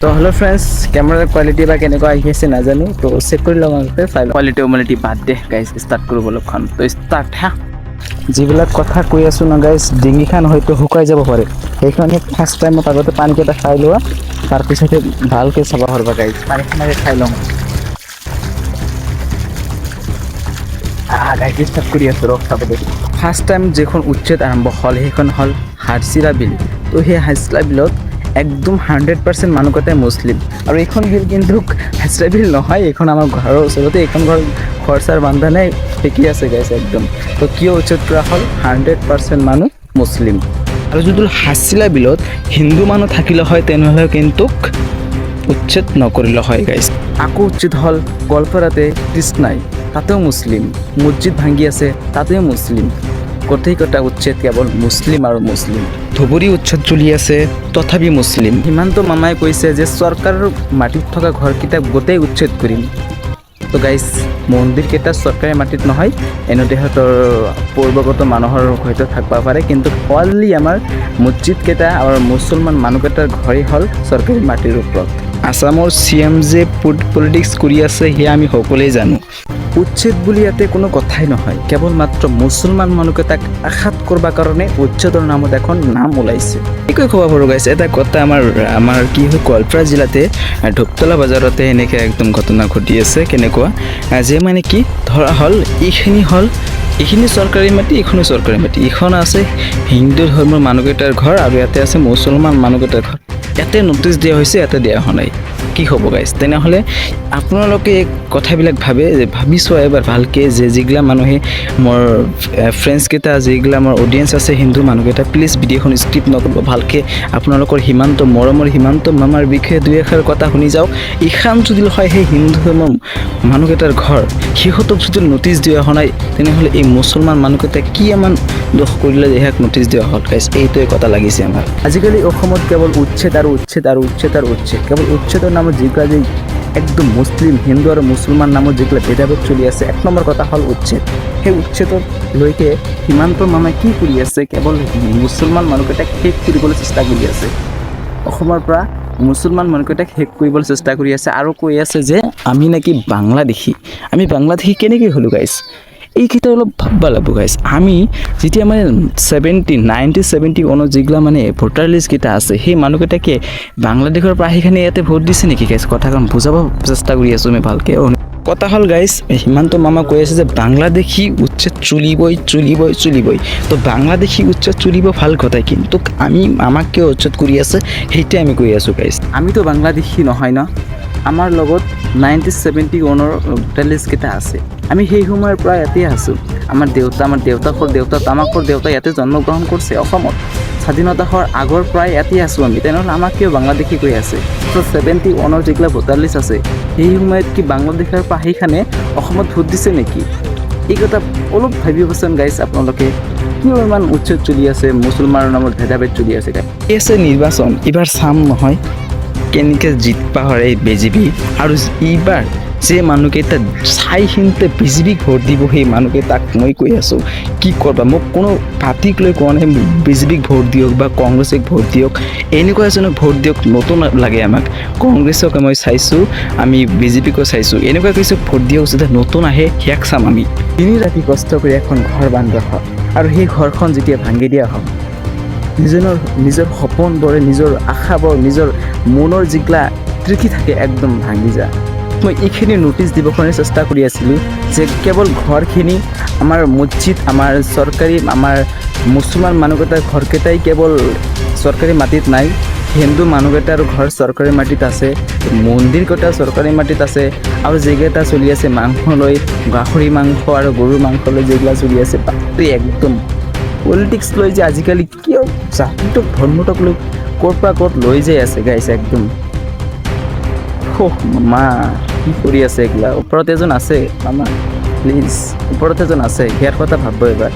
তো hello friends, ক্যামেৰাৰ quality বা কেনেকুৱা আহি আছে নাজানো। তো চেক কৰি লওঁ আগতে ফাইল কোৱালিটি বাদ দে গাইজ, ষ্টাৰ্ট কৰিব অলপখন। তো ষ্টাৰ্ট হা। যিবিলাক কথা কৈ আছোঁ ন গাইজ, ডিঙিখন হয়তো শুকাই যাব পাৰে, সেইকাৰণে ফাৰ্ষ্ট টাইমত আগতে পানীকেইটা খাই লোৱা, তাৰপিছতে ভালকৈ চাব পাৰিবা গাইজ। পানীখনকে খাই লওঁ। গাইজ ষ্টাৰ্ট কৰি আছোঁ ৰখ চাব দে। ফাৰ্ষ্ট টাইম যিখন উচ্ছেদ আৰম্ভ হ'ল সেইখন হ'ল হাৰ্চিৰা বিল। তো সেই হাৰ্চিৰা বিলত একদম 100% মানুহকেইটাই মুছলিম। আৰু এইখন বিল কিন্তু হাৰ্চিৰা বিল নহয়, এইখন আমাৰ ঘৰৰ ওচৰতে, এইখন ঘৰ বান্ধা নাই, ঠিকেই আছে গাইজ একদম। তো কিয় উচ্ছেদ কৰা হ'ল? 100% মানুহ মুছলিম। আৰু যদি হাৰ্চিৰা বিলত হিন্দু মানুহ থাকিলে হয় তেনেহ'লে কিন্তু উচ্ছেদ নকৰিলে হয় গাইজ। আকৌ উচ্ছেদ হ'ল গোৱালপাৰাতে কৃষ্ণাই, তাতেও মুছলিম। মছজিদ ভাঙি আছে, তাতেও মুছলিম। গোটেইকেইটা উচ্ছেদ কেৱল মুছলিম আৰু মুছলিম। ধুবুৰী উচ্ছেদ চলি আছে, তথাপি মুছলিম। হিমন্ত মামাই কৈছে যে চৰকাৰৰ মাটিত থকা ঘৰকেইটা গোটেই উচ্ছেদ কৰিম। তো গাইজ, মন্দিৰকেইটা চৰকাৰী মাটিত নহয়, এনে তেহেঁতৰ পূৰ্বগত মানুহৰ হয়তো থাকিব পাৰে, কিন্তু অনলি আমাৰ মছজিদকেইটা আৰু মুছলমান মানুহকেইটাৰ ঘৰেই হ'ল চৰকাৰী মাটিৰ ওপৰত। আছামৰ CM যে পলিটিক্স কৰি আছে সেয়া আমি সকলোৱে জানো। উচ্ছেদ বুলি ইয়াতে কোনো কথাই নহয়, কেৱল মাত্ৰ মুছলমান মানুহকেইটাক আঘাত কৰিবৰ কাৰণে উচ্ছেদৰ নামত এখন নাম ওলাইছে। এনেকৈ ক'ব পাৰোঁ গাইছে, এটা কথা আমাৰ কি হয়, গোৱালপাৰা জিলাতে ধূপতলা বজাৰতে এনেকৈ একদম ঘটনা ঘটি আছে। কেনেকুৱা যে মানে কি ধৰা হ'ল, এইখিনি চৰকাৰী মাটি, এইখনো চৰকাৰী মাটি, এইখন আছে হিন্দু ধৰ্মৰ মানুহকেইটাৰ ঘৰ আৰু ইয়াতে আছে মুছলমান মানুহকেইটাৰ ঘৰ। ইয়াতে নটিচ দিয়া হৈছে, ইয়াতে দিয়া হোৱা নাই। কি হ'ব গাইজ? তেনেহ'লে আপোনালোকে এই কথাবিলাক ভাবি চোৱা এবাৰ ভালকৈ, যে যিগিলা মানুহে মোৰ ফ্ৰেণ্ডছকেইটা, যিগিলা মোৰ অডিয়েঞ্চ আছে হিন্দু মানুহকেইটা, প্লিজ ভিডিঅ'খন স্কিপ নকৰিব। ভালকৈ আপোনালোকৰ মৰমৰ হিমন্ত মামাৰ বিষয়ে দুই এষাৰ কথা শুনি যাওক। এইখন যদি হয় সেই হিন্দু ধৰ্মৰ মানুহকেইটাৰ ঘৰ, সিহঁতক যদি নটিচ দিয়া হোৱা নাই, তেনেহ'লে এই মুছলমান মানুহকেইটাই কি ইমান দোষ কৰিলে যে ইয়াক নটিচ দিয়া হ'ল গাইজ? এইটোৱে কথা লাগিছে আমাৰ। আজিকালি অসমত কেৱল উচ্ছেদ আৰু উচ্ছেদ আৰু উচ্ছেদ আৰু উচ্ছেদ। কেৱল উচ্ছেদৰ নামত যিগিলা যে একদম মুছলিম, হিন্দু আৰু মুছলমান নামত যিগিলা ভেদাভেদ চলি আছে, এক নম্বৰ কথা হ'ল উচ্ছেদ। সেই উচ্ছেদক লৈকে হিমন্ত মামাই কি কৰি আছে? কেৱল মুছলমান মানুহকেইটাক শেষ কৰিবলৈ চেষ্টা কৰি আছে। অসমৰ পৰা মুছলমান মানুহকেইটাক শেষ কৰিবলৈ চেষ্টা কৰি আছে আৰু কৈ আছে যে আমি নাকি বাংলাদেশী। আমি বাংলাদেশী কেনেকৈ হ'লোঁ গাইজ? এইকেইটা অলপ ভাবিব লাগিব গাইজ। আমি যেতিয়া মানে 1970 যিগিলা মানে ভোটাৰ লিষ্টকেইটা আছে, সেই মানুহকেইটাকে বাংলাদেশৰ পৰা আহিখিনি ইয়াতে ভোট দিছে নেকি গাইজ? কথাখন বুজাব চেষ্টা কৰি আছোঁ আমি ভালকৈ। কথা হ'ল গাইজ, হিমন্ত মামা কৈ আছে যে বাংলাদেশী উচ্ছেদ চলিবই। তো বাংলাদেশী উচ্ছেদ চলিব ভাল কথাই, কিন্তু আমাক কিয় উচ্ছেদ কৰি আছে সেইটোৱে আমি কৈ আছোঁ গাইজ। আমিতো বাংলাদেশী নহয় ন, আমাৰ লগত 1971 ভোটাৰ লিষ্টকেইটা আছে। আমি সেই সময়ৰ পৰা ইয়াতে আছোঁ। আমাৰ দেউতাকৰ দেউতা, তামাকৰ দেউতা ইয়াতে জন্মগ্ৰহণ কৰিছে অসমত। স্বাধীনতা হোৱাৰ আগৰ পৰাই ইয়াতে আছোঁ আমি, তেনেহ'লে আমাক কিয় বাংলাদেশী কৈ আছে? তো 71 যিগিলা ভোটাৰ লিষ্ট আছে, সেই সময়ত কি বাংলাদেশৰ পৰা সেইখানে অসমত ভোট দিছে নেকি? এই কথা অলপ ভাবিবচোন গাইজ আপোনালোকে। কিয় ইমান উচ্ছেদ চলি আছে, মুছলমানৰ নামত ভেদাভেদ চলি আছে? এই আছে নিৰ্বাচন, এইবাৰ চাম নহয় কেনেকৈ জিতবা হয় এই BJP। আৰু এইবাৰ যে মানুহকেইটা চাই চিন্তে BJPক ভোট দিব, সেই মানুহকেইটাক মই কৈ আছোঁ, কি কৰবা? মোক কোনো পাৰ্টিক লৈ কোৱা নাই BJPক ভোট দিয়ক বা কংগ্ৰেছক ভোট দিয়ক, এনেকুৱা এজনক ভোট দিয়ক। নতুন লাগে আমাক, কংগ্ৰেছক মই চাইছোঁ, আমি BJPকো চাইছোঁ, এনেকুৱা কিছু ভোট দিয়ক যাতে নতুন আহে, সেয়াক চাম আমি। দিন ৰাতি কষ্ট কৰি এখন ঘৰ বান্ধা হয়, আৰু সেই ঘৰখন যেতিয়া ভাঙি দিয়া হয়, নিজৰ সপোনবোৰে, নিজৰ আশাবোৰ, নিজৰ মনৰ যিগিলা তৃপ্তি থাকে একদম ভাঙি যায়। মই এইখিনি নটিচ দিবৰ কাৰণে চেষ্টা কৰি আছিলোঁ যে কেৱল ঘৰখিনি আমাৰ মছজিদ, আমাৰ চৰকাৰী, আমাৰ মুছলমান মানুহকেইটাৰ ঘৰকেইটাই কেৱল চৰকাৰী মাটিত নাই, হিন্দু মানুহকেইটাৰ ঘৰ চৰকাৰী মাটিত আছে, মন্দিৰকেইটা চৰকাৰী মাটিত আছে, আৰু যিকেইটা চলি আছে মাংস লৈ, গাহৰি মাংস আৰু গৰুৰ মাংস লৈ যিগিলা চলি আছে, বাপৰে একদম পলিটিক্স লৈ যে আজিকালি কিয় জাতিটোক ধৰ্মটোক লৈ ক'ৰ পৰা ক'ত লৈ যাই আছে গাইছে একদম। মামা কি কৰি আছে এইগিলা? ওপৰত এজন আছে মামা, প্লিজ ওপৰত এজন আছে, ইয়াৰ কথা ভাবব এবাৰ।